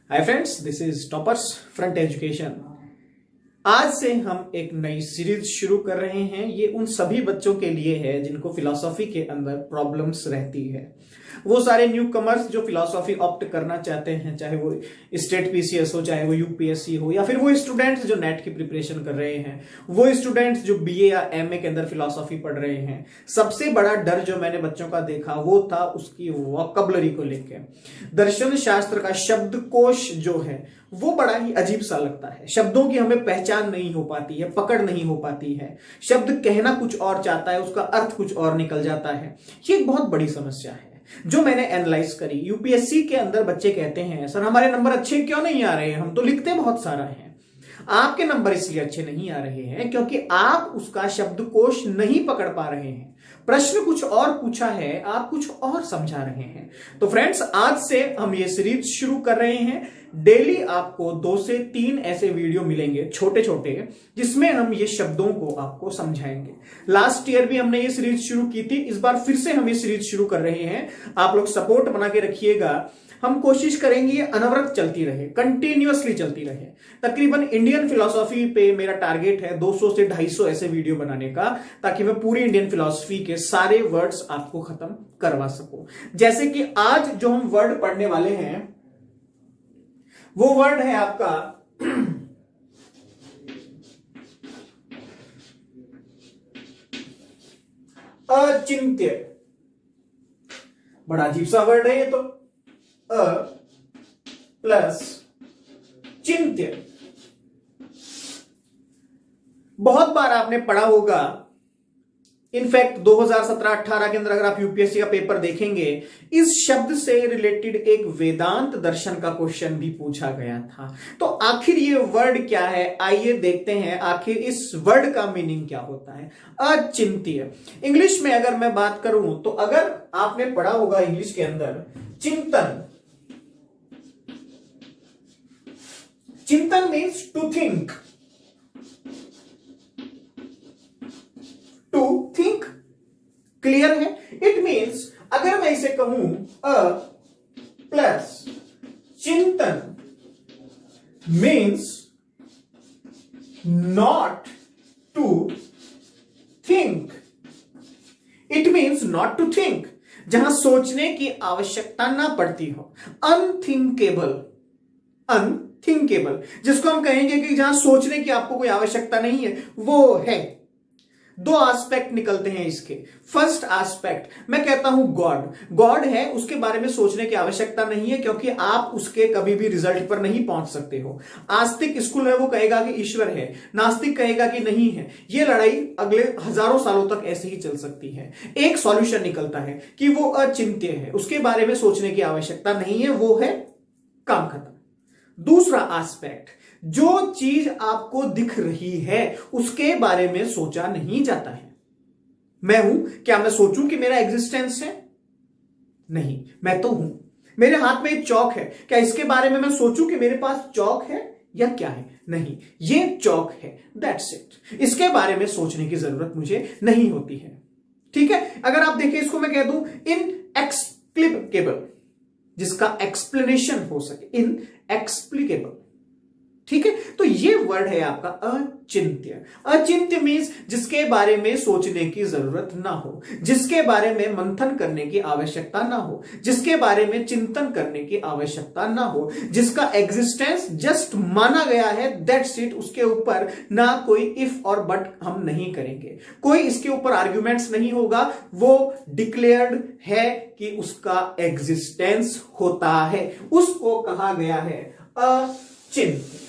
Hi friends, this is toppers front education. आज से हम एक नई सीरीज शुरू कर रहे हैं। ये उन सभी बच्चों के लिए है जिनको फिलॉसफी के अंदर प्रॉब्लम्स रहती है। वो सारे न्यू कमर्स जो फिलॉसफी ऑप्ट करना चाहते हैं, चाहे वो स्टेट पीसीएस हो, चाहे वो यूपीएससी हो, या फिर वो स्टूडेंट्स जो नेट की प्रिपरेशन कर रहे हैं, वो स्टूडेंट्स जो बीए या एमए के अंदर फिलॉसफी पढ़ रहे हैं। सबसे बड़ा डर जो मैंने बच्चों का देखा वो था उसकी वोकैबुलरी को लेकर। दर्शन शास्त्र का शब्दकोश जो है वो बड़ा ही अजीब सा लगता है। शब्दों की हमें पहचान नहीं हो पाती है, पकड़ नहीं हो पाती है। शब्द कहना कुछ और चाहता है, उसका अर्थ कुछ और निकल जाता है। ये एक बहुत बड़ी समस्या है जो मैंने एनालाइज करी। यूपीएससी के अंदर बच्चे कहते हैं सर हमारे नंबर अच्छे क्यों नहीं आ रहे हैं, हम तो लिखते बहुत सारा है। आपके नंबर इसलिए अच्छे नहीं आ रहे हैं क्योंकि आप उसका शब्दकोश नहीं पकड़ पा रहे हैं। प्रश्न कुछ और पूछा है, आप कुछ और समझा रहे हैं। तो फ्रेंड्स, आज से हम ये सीरीज शुरू कर रहे हैं। डेली आपको 2 से 3 ऐसे वीडियो मिलेंगे छोटे छोटे, जिसमें हम ये शब्दों को आपको समझाएंगे। लास्ट ईयर भी हमने ये सीरीज शुरू की थी, इस बार फिर से हम ये सीरीज शुरू कर रहे हैं। आप लोग सपोर्ट बना के रखिएगा। हम कोशिश करेंगे ये अनवरत चलती रहे, कंटिन्यूअसली चलती रहे। तकरीबन इंडियन फिलॉसफी पे मेरा टारगेट है 200 से 250 ऐसे वीडियो बनाने का, ताकि मैं पूरी इंडियन फिलॉसफी के सारे वर्ड्स आपको खत्म करवा सकूं। जैसे कि आज जो हम वर्ड पढ़ने वाले हैं वो वर्ड है आपका अचिंत्य। बड़ा अजीब सा वर्ड है ये तो। अ प्लस चिंत्य। बहुत बार आपने पढ़ा होगा। इनफैक्ट 2017-18 के अंदर अगर आप यूपीएससी का पेपर देखेंगे, इस शब्द से रिलेटेड एक वेदांत दर्शन का क्वेश्चन भी पूछा गया था। तो आखिर ये वर्ड क्या है, आइए देखते हैं आखिर इस वर्ड का मीनिंग क्या होता है। अचिंत्य। इंग्लिश में अगर मैं बात करूं तो अगर आपने पढ़ा होगा इंग्लिश के अंदर चिंतन। चिंतन means to think. To think clear है। इट मीन्स अगर मैं इसे कहूं अ प्लस चिंतन means not to think. It means not to think, जहां सोचने की आवश्यकता ना पड़ती हो। अनथिंकेबल। अनथिंकेबल जिसको हम कहेंगे कि जहां सोचने की आपको कोई आवश्यकता नहीं है, वो है। 2 एस्पेक्ट निकलते हैं इसके। फर्स्ट एस्पेक्ट मैं कहता हूं गॉड। गॉड है, उसके बारे में सोचने की आवश्यकता नहीं है क्योंकि आप उसके कभी भी रिजल्ट पर नहीं पहुंच सकते हो। आस्तिक स्कूल है, वो कहेगा कि ईश्वर है, नास्तिक कहेगा कि नहीं है। ये लड़ाई अगले हजारों सालों तक ऐसे ही चल सकती है। एक सॉल्यूशन निकलता है कि वो अचिंत्य है, उसके बारे में सोचने की आवश्यकता नहीं है, वो है, काम खत्म। दूसरा एस्पेक्ट, जो चीज आपको दिख रही है उसके बारे में सोचा नहीं जाता है। मैं हूं, क्या मैं सोचूं कि मेरा एग्जिस्टेंस है? नहीं, मैं तो हूं। मेरे हाथ में एक चौक है, क्या इसके बारे में मैं सोचूं कि मेरे पास चौक है या क्या है? नहीं, ये चौक है, दैट्स इट। इसके बारे में सोचने की जरूरत मुझे नहीं होती है। ठीक है। अगर आप देखें, इसको मैं कह दूं इनएक्सप्लिकेबल, जिसका एक्सप्लेनेशन हो सके, इनएक्सप्लिकेबल। ठीक है। तो ये वर्ड है आपका अचिंत्य। अचिंत्य मीन्स जिसके बारे में सोचने की जरूरत ना हो, जिसके बारे में मंथन करने की आवश्यकता ना हो, जिसके बारे में चिंतन करने की आवश्यकता ना हो, जिसका एग्जिस्टेंस जस्ट माना गया है, दैट्स इट। उसके ऊपर ना कोई इफ और बट हम नहीं करेंगे, कोई इसके ऊपर आर्ग्यूमेंट्स नहीं होगा। वो डिक्लेयर्ड है कि उसका एग्जिस्टेंस होता है, उसको कहा गया है अचिंत्य।